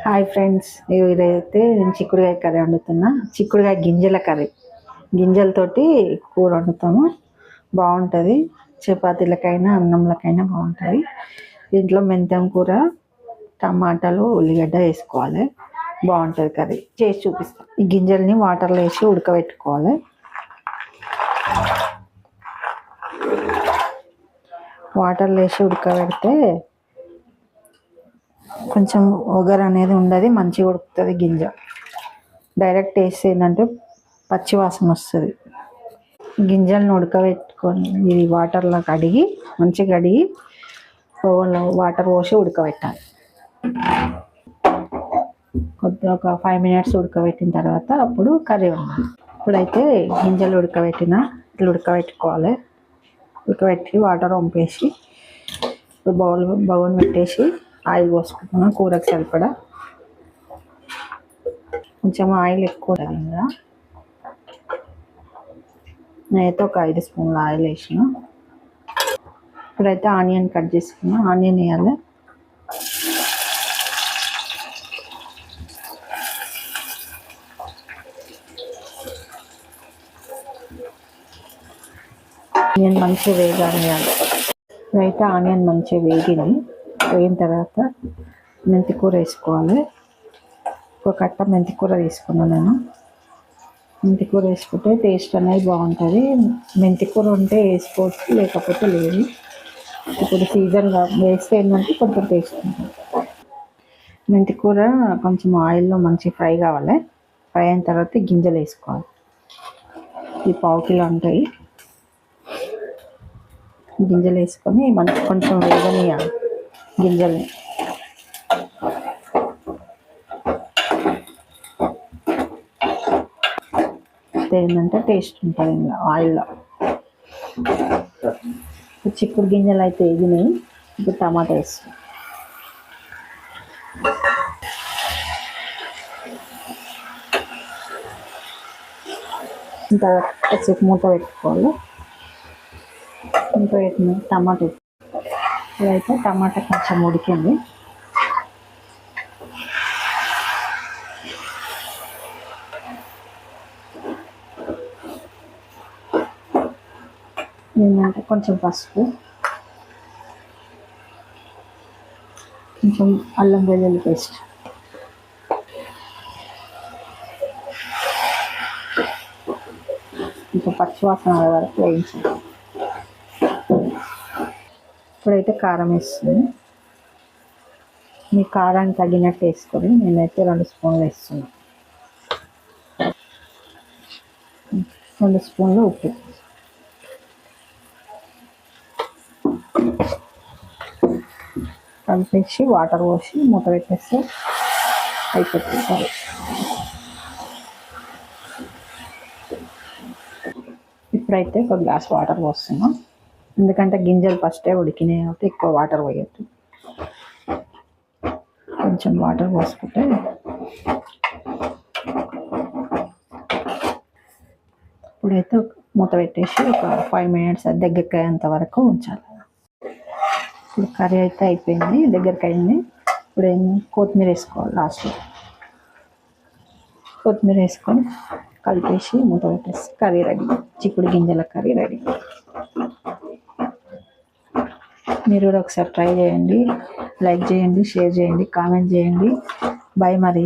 Hi friends, ఈరోజైతే నేను చిక్కుడుకాయ కర్రీ వండుతున్నా. చిక్కుడుకాయ గింజల కర్రీ, గింజలతోటి కూర వండుతాము. బాగుంటుంది, చపాతీలకైనా అన్నంలకైనా బాగుంటుంది. దీంట్లో మెంతం కూర, టమాటాలు, ఉల్లిగడ్డ వేసుకోవాలి. బాగుంటుంది కర్రీ. చేసి చూపిస్తాను. ఈ గింజల్ని వాటర్లో వేసి ఉడకబెట్టుకోవాలి. వాటర్లో వేసి ఉడకబెడితే కొంచెం ఒగరు అనేది ఉండదు, మంచిగా ఉడుకుతుంది. గింజ డైరెక్ట్ వేస్తే ఏంటంటే పచ్చి వాసన వస్తుంది. గింజలను ఉడకబెట్టుకొని ఇది వాటర్లో కడిగి మంచిగా కడిగి ఓవెన్లో వాటర్ పోసి ఉడకబెట్టాలి. కొద్దిగా ఒక 5 minutes ఉడకబెట్టిన తర్వాత అప్పుడు కర్రీ వండాలి. ఇప్పుడైతే గింజలు ఇట్లా ఉడకబెట్టుకోవాలి. ఉడకబెట్టి వాటర్ వంపేసి బౌల్ పెట్టేసి ఆయిల్ పోసుకుంటున్నాం. కూరకు సరిపడా కొంచెం ఆయిల్ ఎక్కువ ఉంటుంది. ఇంకా నేనైతే ఒక 5 స్పూన్ల ఆయిల్ వేసిన. ఇప్పుడైతే ఆనియన్ కట్ చేసుకున్నా. ఆనియన్ వేయాలి. ఆనియన్ మంచిగా వేగాలి. ఇప్పుడైతే ఆనియన్ మంచిగా వేగిన తర్వాత మెంతి కూర వేసుకోవాలి. ఒక కట్ట మెంతి కూర తీసుకున్నాను నేను. మెంతి కూర వేసుకుంటే టేస్ట్ అనేది బాగుంటుంది. మెంతి కూర ఉంటే వేసుకోవచ్చు, లేకపోతే లేదు. ఇప్పుడు సీజన్గా వేస్తే ఏంటంటే కొంచెం టేస్ట్ ఉంటుంది. మెంతి కూర కొంచెం ఆయిల్లో మంచి ఫ్రై కావాలి. ఫ్రై అయిన తర్వాత గింజలు వేసుకోవాలి. ఈ 1/2 కిలో ఉంటాయి. గింజలు వేసుకొని మంచి కొంచెం వేగనియాలి గింజల్ని. ఏంటంటే టేస్ట్ ఉంటుంది ఇంకా ఆయిల్లో. చిక్కుడు గింజలు అయితే వేగినాయి. ఇప్పుడు టమాటా వేస్తాం. ఇంకా కాసేపు మూత పెట్టుకోవాలి. మూత పెట్టిన టమాటా ఇదైతే టమాటా కొంచెం ఉడికింది. ఏంటంటే కొంచెం పసుపు, కొంచెం అల్లం వెల్లుల్లి పేస్ట్, ఇంకా పచ్చివాసన వరకు వేయించాలి. ఇప్పుడైతే కారం వేస్తుంది. మీ కారాన్ని తగినట్టు వేసుకొని నేనైతే 2 స్పూన్లు వేస్తున్నాను. 2 స్పూన్లు ఉప్పు. కలిపేసి వాటర్ పోసి మూత పెట్టేస్తే అయిపోతుంది సరే. ఇప్పుడైతే ఒక గ్లాస్ వాటర్ పోస్తున్నాం. ఎందుకంటే గింజలు ఫస్టే ఉడికినాయి కాబట్టి ఎక్కువ వాటర్ పోయద్దు. కొంచెం వాటర్ పోసుకుంటే ఇప్పుడైతే మూత పెట్టేసి ఒక 5 minutes దగ్గరికి అయ్యేంత వరకు ఉంచాలి. ఇప్పుడు కర్రీ అయితే అయిపోయింది, దగ్గరికి అయింది. ఇప్పుడు కొత్తిమీర వేసుకోవాలి. లాస్ట్లో కొత్తిమీర వేసుకొని కలిపేసి మూత పెట్టేసి కర్రీ రెడీ. చిక్కుడు గింజల కర్రీ రెడీ. మీరు కూడా ఒకసారి ట్రై చేయండి. లైక్ చేయండి, షేర్ చేయండి, కామెంట్ చేయండి. బాయ్ మరి.